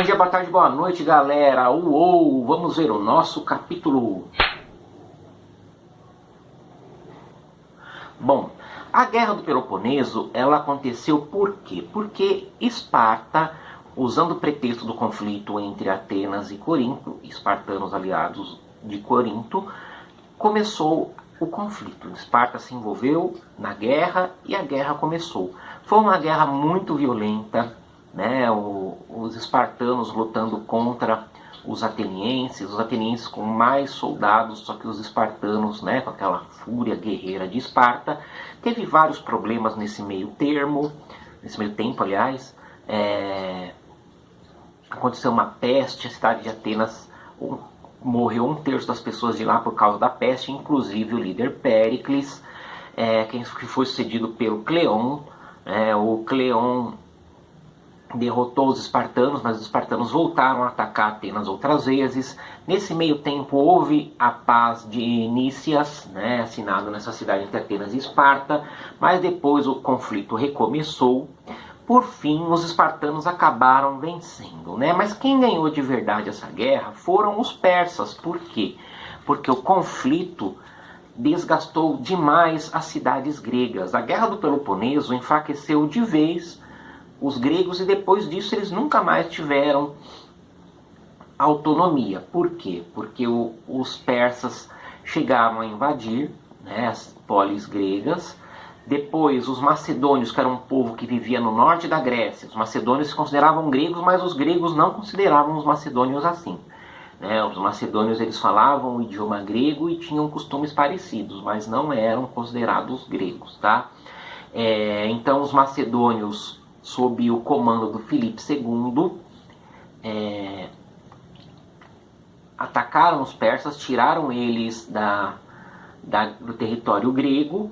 dia, boa tarde, boa noite, galera. Uou, vamos ver o nosso capítulo. Bom, a Guerra do Peloponeso, ela aconteceu por quê? Porque Esparta, usando o pretexto do conflito entre Atenas e Corinto, espartanos aliados de Corinto, começou o conflito. Esparta se envolveu na guerra e a guerra começou. Foi uma guerra muito violenta, né? Os espartanos lutando contra os atenienses com mais soldados, só que os espartanos, né, com aquela fúria guerreira de Esparta, teve vários problemas nesse meio tempo, aliás. Aconteceu uma peste, a cidade de Atenas morreu 1/3 das pessoas de lá por causa da peste, inclusive o líder Péricles, que foi sucedido pelo Cleon. O Cleon derrotou os espartanos, mas os espartanos voltaram a atacar Atenas outras vezes. Nesse meio tempo houve a paz de Nícias, né, assinado nessa cidade entre Atenas e Esparta, mas depois o conflito recomeçou. Por fim, os espartanos acabaram vencendo, né? Mas quem ganhou de verdade essa guerra foram os persas. Por quê? Porque o conflito desgastou demais as cidades gregas. A Guerra do Peloponeso enfraqueceu de vez os gregos e depois disso eles nunca mais tiveram autonomia. Por quê? Porque os persas chegaram a invadir, né, as polis gregas. Depois os macedônios, que era um povo que vivia no norte da Grécia, os macedônios se consideravam gregos, mas os gregos não consideravam os macedônios assim. Os macedônios eles falavam o idioma grego e tinham costumes parecidos, mas não eram considerados gregos, tá? Então os macedônios, sob o comando do Filipe II, atacaram os persas, tiraram eles do território grego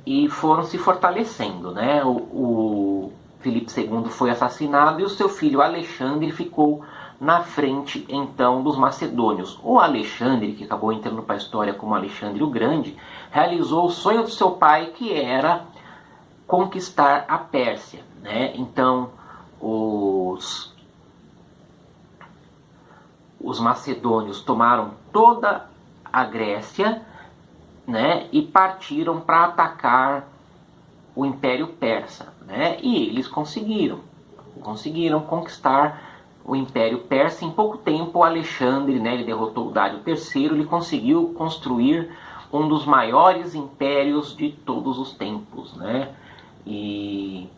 e foram se fortalecendo, né? O Filipe II foi assassinado e o seu filho Alexandre ficou na frente então dos macedônios. O Alexandre, que acabou entrando para a história como Alexandre o Grande, realizou o sonho do seu pai, que era conquistar a Pérsia, né? Então os macedônios tomaram toda a Grécia, né, e partiram para atacar o Império Persa, né? E eles conseguiram conquistar o Império Persa. Em pouco tempo, Alexandre, né, ele derrotou o Dário III, ele conseguiu construir um dos maiores impérios de todos os tempos, né? E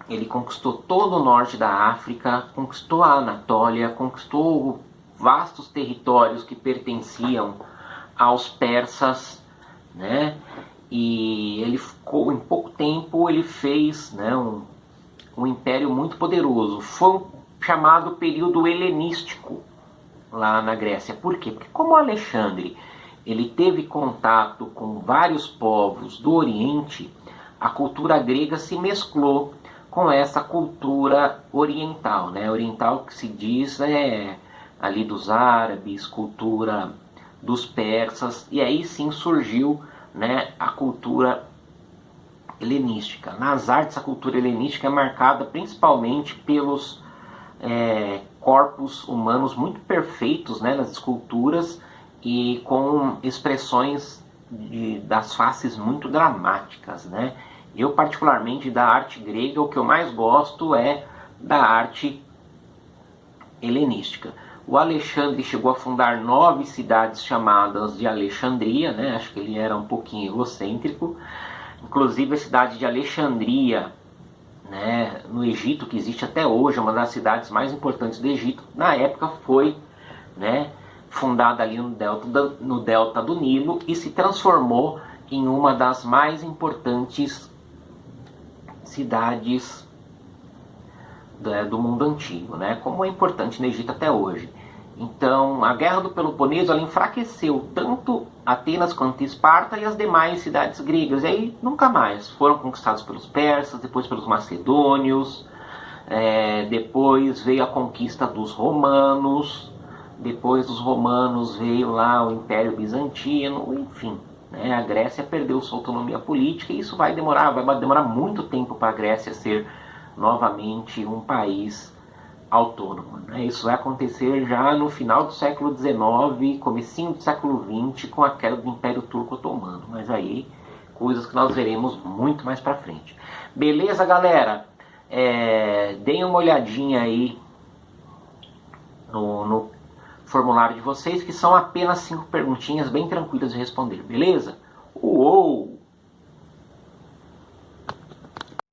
ele conquistou todo o norte da África, conquistou a Anatólia, conquistou vastos territórios que pertenciam aos persas, né? E ele ficou, em pouco tempo, ele fez, né, um império muito poderoso. Foi um chamado período helenístico lá na Grécia. Por quê? Porque como Alexandre ele teve contato com vários povos do Oriente, a cultura grega se mesclou com essa cultura oriental, né? Oriental que se diz ali dos árabes, cultura dos persas, e aí sim surgiu, né, a cultura helenística. Nas artes, a cultura helenística é marcada principalmente pelos corpos humanos muito perfeitos, né, nas esculturas, e com expressões das faces muito dramáticas, né? Eu, particularmente, da arte grega, o que eu mais gosto é da arte helenística. O Alexandre chegou a fundar 9 cidades chamadas de Alexandria, né? Acho que ele era um pouquinho egocêntrico. Inclusive a cidade de Alexandria, né, no Egito, que existe até hoje, é uma das cidades mais importantes do Egito, na época foi, né, fundada ali no delta do Nilo e se transformou em uma das mais importantes cidades do mundo antigo, né, como é importante no Egito até hoje. Então, a Guerra do Peloponeso ela enfraqueceu tanto Atenas quanto Esparta e as demais cidades gregas. E aí nunca mais foram conquistados pelos persas, depois pelos macedônios, depois veio a conquista dos romanos, depois dos romanos veio lá o Império Bizantino, enfim. Né, a Grécia perdeu sua autonomia política e isso vai demorar muito tempo para a Grécia ser novamente um país autônomo, né? Isso vai acontecer já no final do século XIX, comecinho do século XX, com a queda do Império Turco Otomano. Mas aí, coisas que nós veremos muito mais para frente. Beleza, galera? Deem uma olhadinha aí no formulário de vocês, que são apenas 5 perguntinhas bem tranquilas de responder, beleza? Uou!